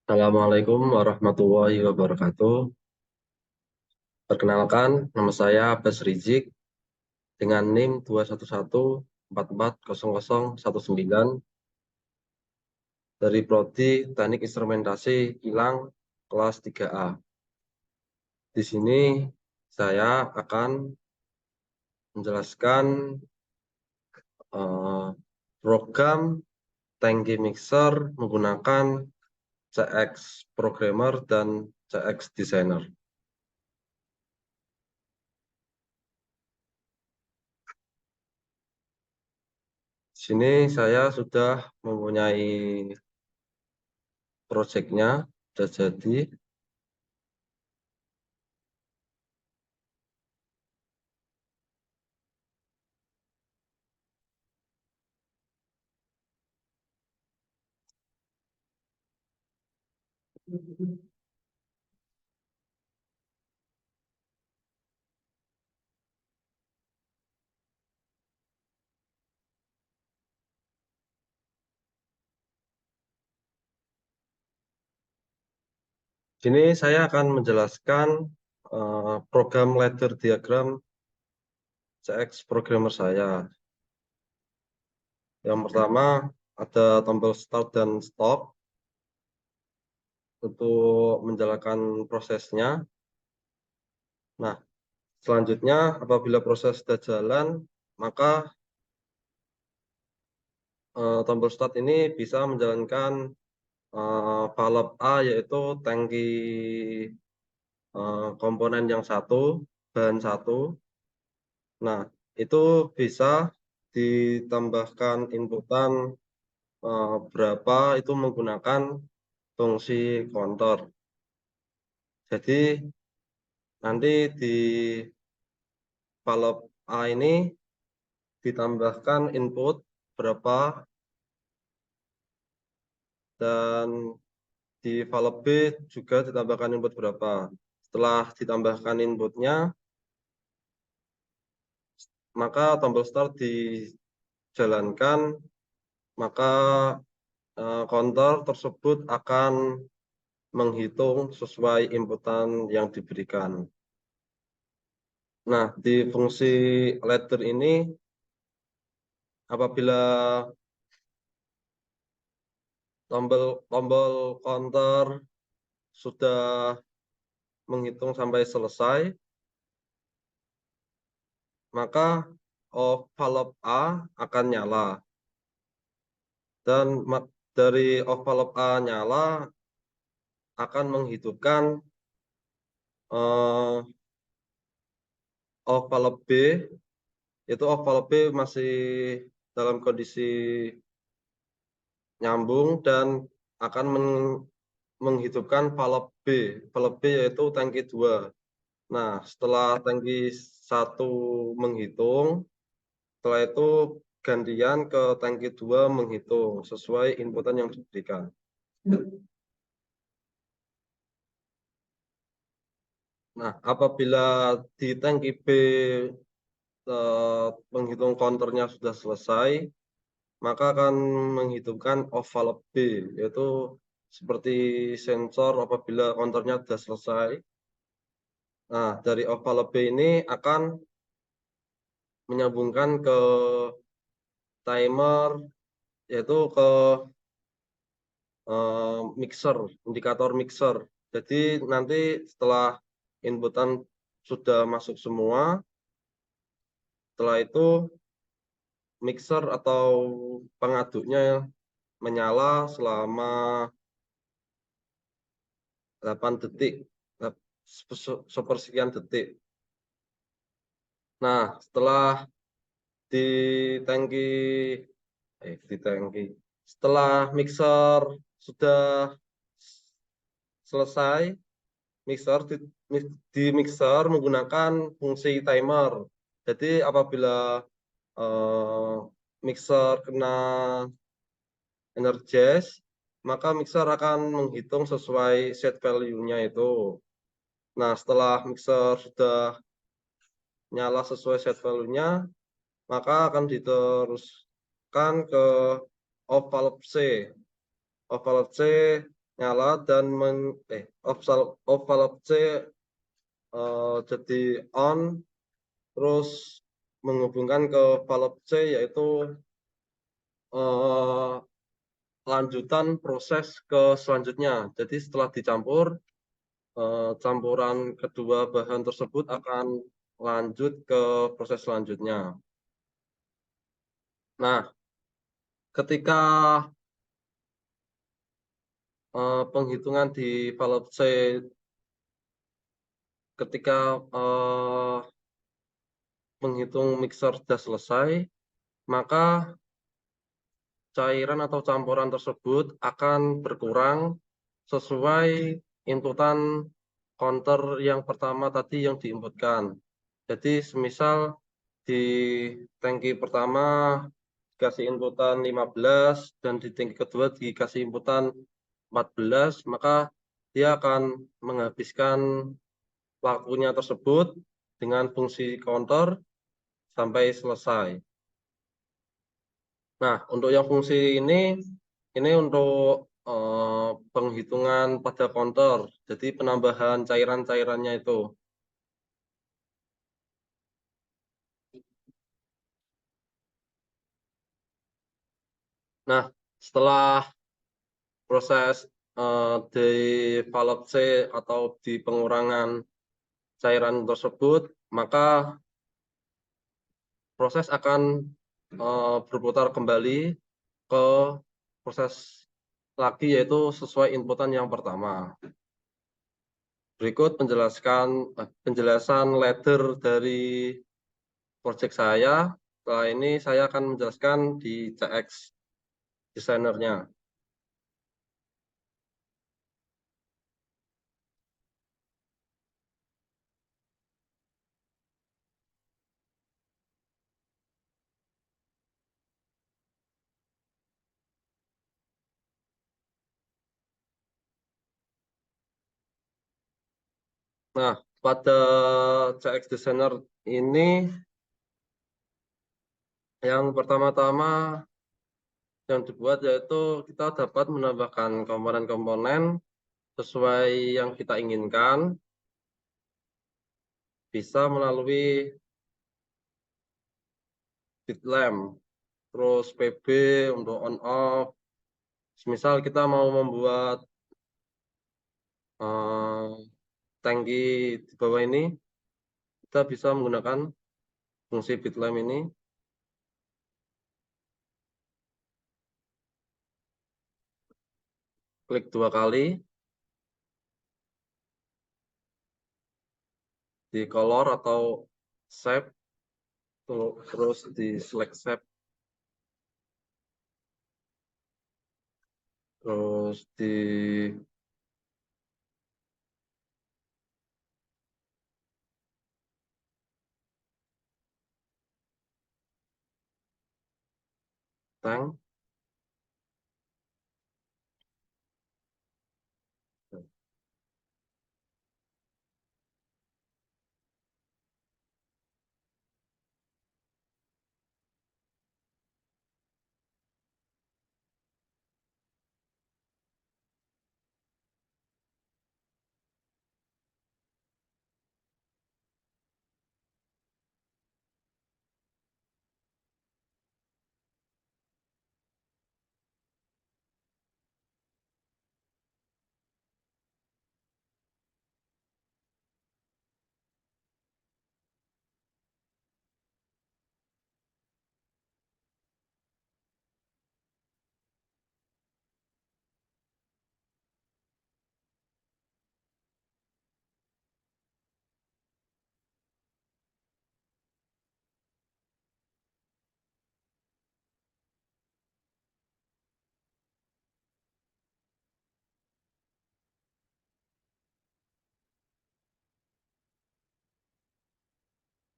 Assalamualaikum warahmatullahi wabarakatuh. Perkenalkan, nama saya Abbas Rizik dengan NIM 211440019 dari Prodi Teknik Instrumentasi Kilang kelas 3A. Di sini saya akan menjelaskan eh, program tangki mixer menggunakan CX Programmer dan CX Designer. Di sini saya sudah mempunyai proyeknya, sudah jadi. Sini saya akan menjelaskan program ladder diagram CX programmer saya. Yang pertama ada tombol start dan stop untuk menjalankan prosesnya. Nah, selanjutnya apabila proses sudah jalan, maka tombol start ini bisa menjalankan valve A, yaitu tangki komponen yang satu, bahan satu. Nah, itu bisa ditambahkan inputan berapa itu menggunakan fungsi counter. Jadi nanti di valve A ini ditambahkan input berapa dan di valve B juga ditambahkan input berapa. Setelah ditambahkan inputnya, maka tombol start dijalankan, maka counter tersebut akan menghitung sesuai inputan yang diberikan. Nah, di fungsi ladder ini, apabila tombol counter sudah menghitung sampai selesai, maka valve A akan nyala. Dan dari valve A nyala akan menghidupkan valve B, itu valve B masih dalam kondisi nyambung dan akan menghidupkan valve B. Valve B yaitu tangki 2. Nah, setelah tangki 1 menghitung, setelah itu gantian ke tangki 2 menghitung sesuai inputan yang diberikan. Nah, apabila di tangki B menghitung counternya sudah selesai, maka akan menghidupkan off valve B, yaitu seperti sensor apabila counternya sudah selesai. Nah, dari off valve B ini akan menyambungkan ke timer, yaitu ke mixer, indikator mixer. Jadi nanti setelah inputan sudah masuk semua, setelah itu mixer atau pengaduknya menyala selama 8 detik, sepersekian detik. Nah, setelah di tangki, setelah mixer sudah selesai, di mixer menggunakan fungsi timer. Jadi apabila mixer kena energize, maka mixer akan menghitung sesuai set value-nya itu. Nah, setelah mixer sudah nyala sesuai set value-nya, maka akan diteruskan ke off valve C. Off valve C nyala dan off valve C jadi on, terus menghubungkan ke valve C, yaitu eh, lanjutan proses ke selanjutnya. Jadi setelah dicampur, campuran kedua bahan tersebut akan lanjut ke proses selanjutnya. Nah, ketika penghitungan di valve C, ketika menghitung mixer sudah selesai, maka cairan atau campuran tersebut akan berkurang sesuai inputan counter yang pertama tadi yang diinputkan. Jadi semisal di tangki pertama dikasih inputan 15 dan di tangki kedua dikasih inputan 14, maka dia akan menghabiskan waktunya tersebut dengan fungsi counter sampai selesai. Nah, untuk yang fungsi ini untuk penghitungan pada counter, jadi penambahan cairan-cairannya itu. Nah, setelah proses di valve C atau di pengurangan cairan tersebut, maka proses akan berputar kembali ke proses lagi, yaitu sesuai inputan yang pertama. Berikut penjelasan ladder dari project saya. Setelah ini saya akan menjelaskan di CX Designer-nya. Nah, pada CX Designer ini yang pertama-tama yang dibuat yaitu kita dapat menambahkan komponen-komponen sesuai yang kita inginkan, bisa melalui bitlamp, terus PB untuk on off. Misal kita mau membuat tangki di bawah ini, kita bisa menggunakan fungsi bitlamp ini. Klik 2 kali di color atau shape, terus di select shape, terus di tank.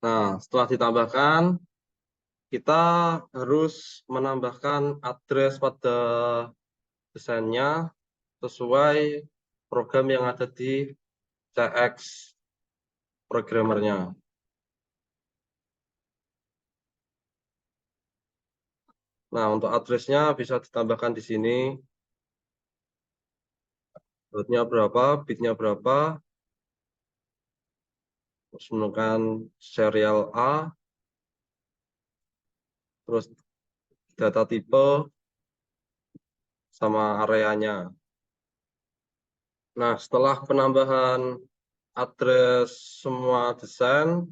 Nah, setelah ditambahkan, kita harus menambahkan address pada desainnya sesuai program yang ada di CX programmernya. Nah, untuk addressnya bisa ditambahkan di sini. bautnya berapa, bitnya berapa, terus menemukan serial A, terus data tipe sama areanya. Nah, setelah penambahan address semua desain,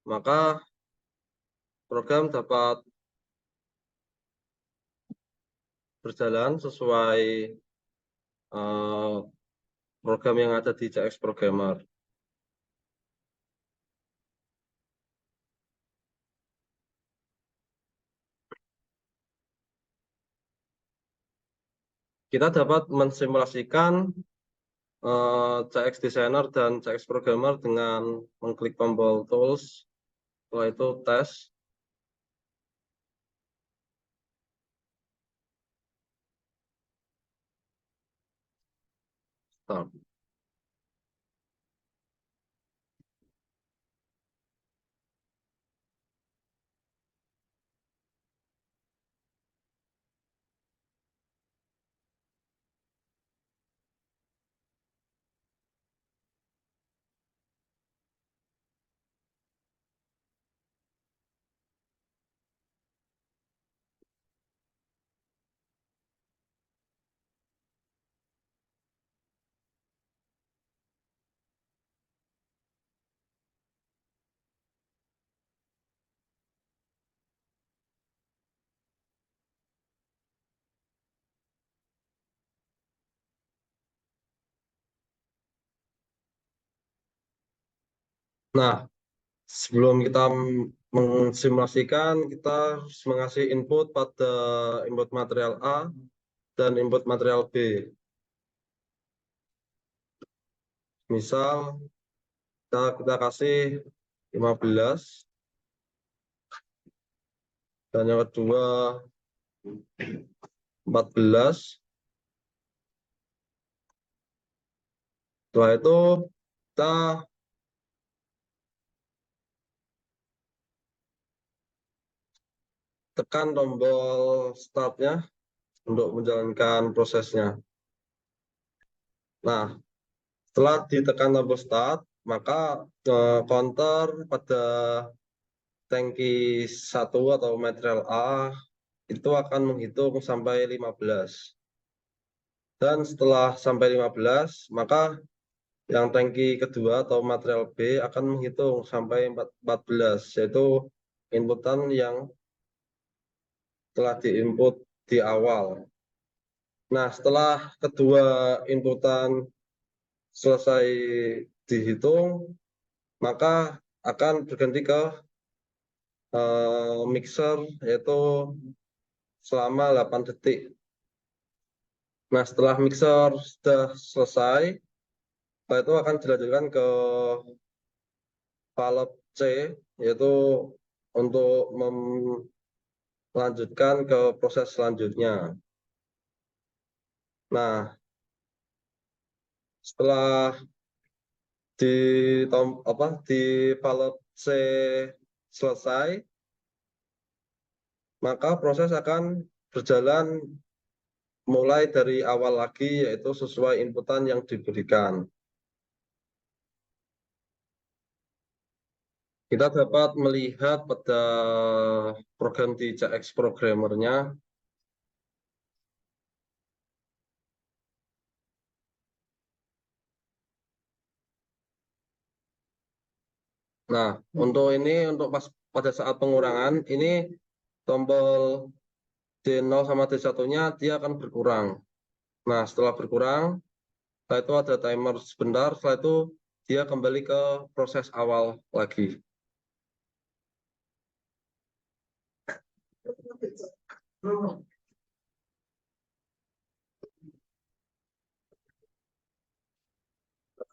maka program dapat berjalan sesuai eh, program yang ada di CX Programmer. Kita dapat mensimulasikan CX Designer dan CX Programmer dengan mengklik tombol Tools, setelah itu Tes. Start. Nah, sebelum kita mensimulasikan, kita harus mengasih input pada input material A dan input material B. Misal, kita kasih 15, dan yang kedua 14. Setelah itu, kita tekan tombol Start-nya untuk menjalankan prosesnya. Nah, setelah ditekan tombol Start, maka counter pada tangki 1 atau material A itu akan menghitung sampai 15. Dan setelah sampai 15, maka yang tangki kedua atau material B akan menghitung sampai 14, yaitu inputan yang telah diinput di awal. Nah, setelah kedua inputan selesai dihitung, maka akan berganti ke mixer, yaitu selama 8 detik. Nah, setelah mixer sudah selesai, itu akan dilanjutkan ke valve C, yaitu untuk melanjutkan ke proses selanjutnya. Nah, setelah di di valve C selesai, maka proses akan berjalan mulai dari awal lagi, yaitu sesuai inputan yang diberikan. Kita dapat melihat pada program di CX Programmer-nya. Nah, untuk pada saat pengurangan, ini tombol D0 sama D1-nya dia akan berkurang. Nah, setelah berkurang, setelah itu ada timer sebentar, setelah itu dia kembali ke proses awal lagi.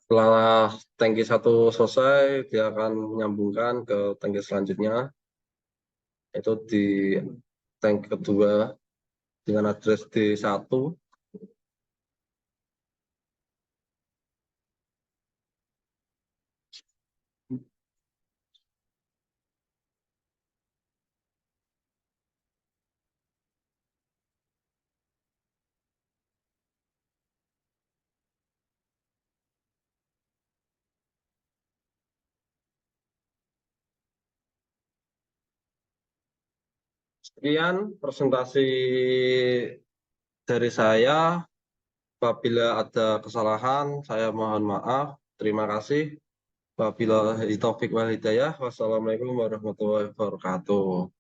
Setelah tangki 1 selesai, dia akan menyambungkan ke tangki selanjutnya, itu di tangki kedua dengan address D1. Sekian presentasi dari saya. Apabila ada kesalahan, saya mohon maaf. Terima kasih. Wabillahi taufik wal hidayah. Wassalamualaikum warahmatullahi wabarakatuh.